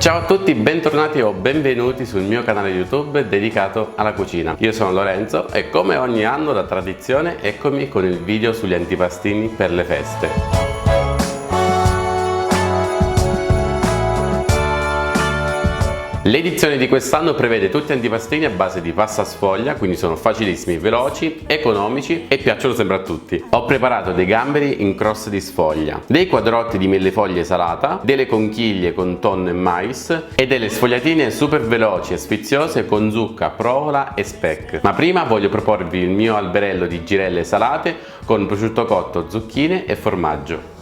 Ciao a tutti, bentornati o benvenuti sul mio canale YouTube dedicato alla cucina. Io sono Lorenzo e come ogni anno da tradizione eccomi con il video sugli antipastini per le feste. L'edizione di quest'anno prevede tutti antipastini a base di pasta sfoglia, quindi sono facilissimi, veloci, economici e piacciono sempre a tutti. Ho preparato dei gamberi in croste di sfoglia, dei quadrotti di millefoglie salata, delle conchiglie con tonno e mais e delle sfogliatine super veloci e sfiziose con zucca, provola e speck. Ma prima voglio proporvi il mio alberello di girelle salate con prosciutto cotto, zucchine e formaggio.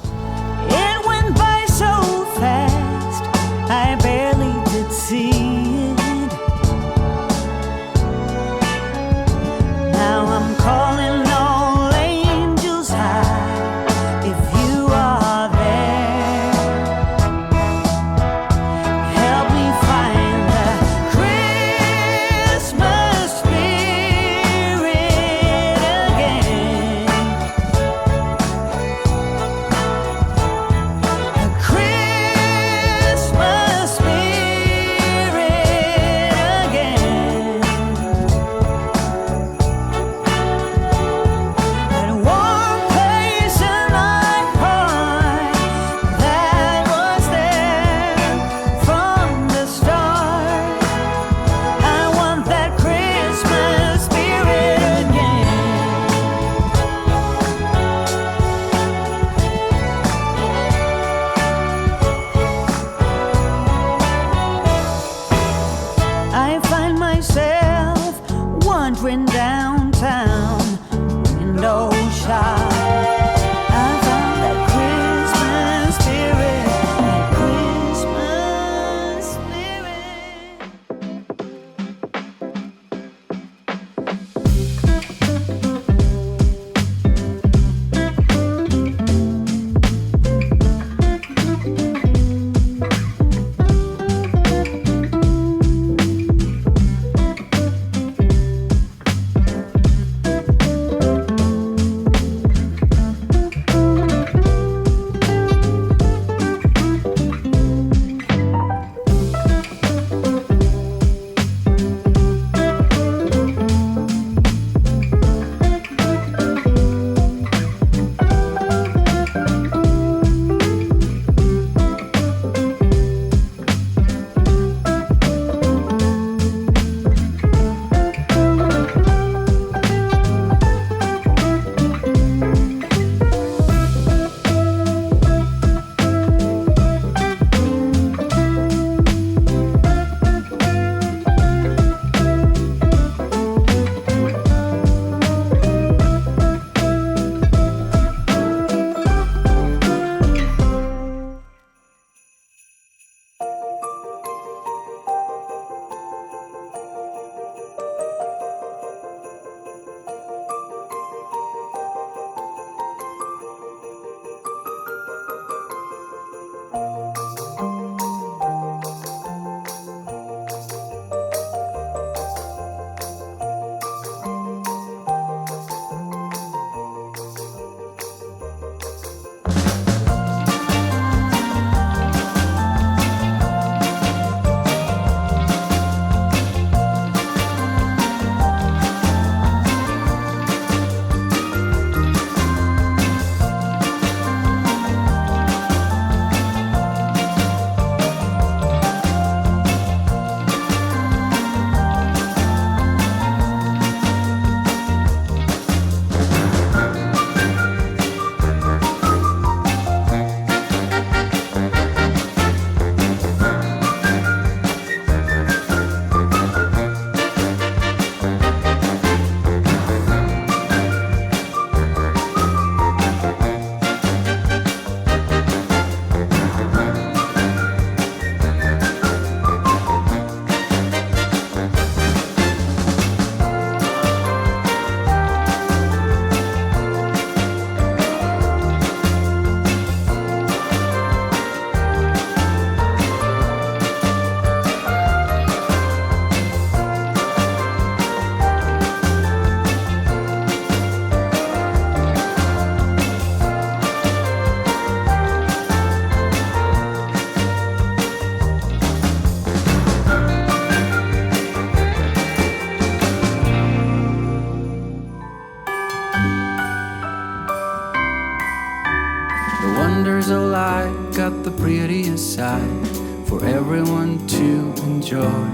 want to enjoy.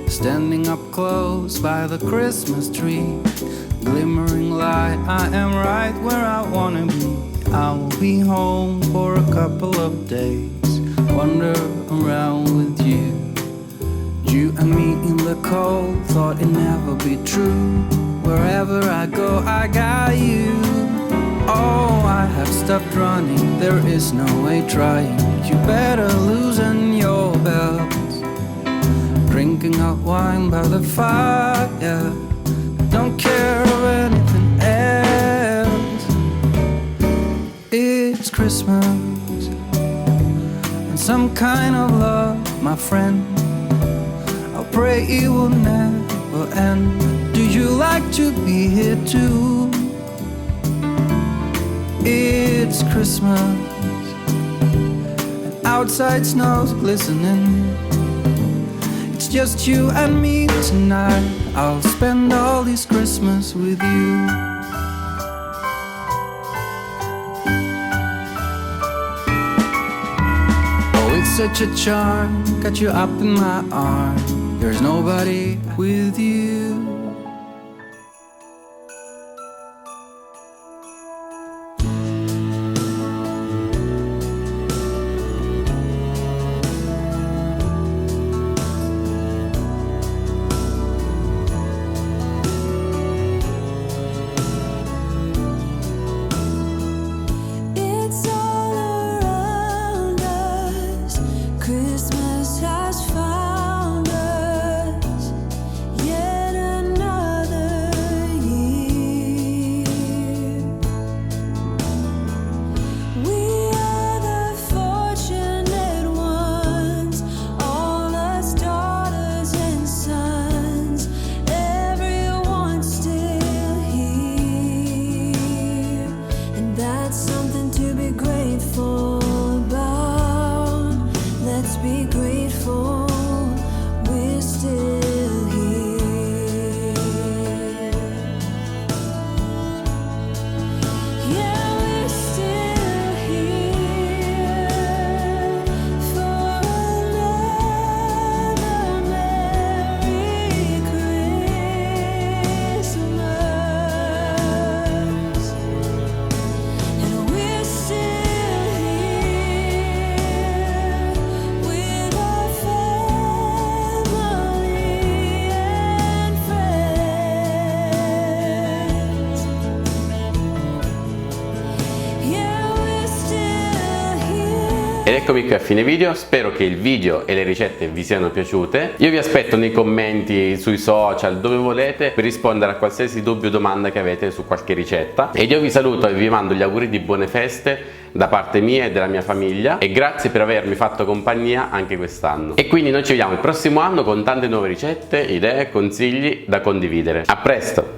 Standing up close by the Christmas tree, glimmering light, I am right where I wanna be. I will be home for a couple of days, wander around with you. You and me in the cold, thought it'd never be true. Wherever I go, I got you. Oh, I have stopped running, there is no way trying. You better loosen your belt. Drinking hot wine by the fire, don't care of anything else. It's Christmas, and some kind of love, my friend. I pray it will never end. Do you like to be here too? It's Christmas, and outside snow's glistening. It's just you and me tonight. I'll spend all this Christmas with you. Oh, it's such a charm, got you up in my arms. There's nobody with you. Ed eccomi qui a fine video, spero che il video e le ricette vi siano piaciute. Io vi aspetto nei commenti, sui social, dove volete, per rispondere a qualsiasi dubbio o domanda che avete su qualche ricetta. Ed io vi saluto e vi mando gli auguri di buone feste da parte mia e della mia famiglia, e grazie per avermi fatto compagnia anche quest'anno. E quindi noi ci vediamo il prossimo anno con tante nuove ricette, idee, consigli da condividere. A presto!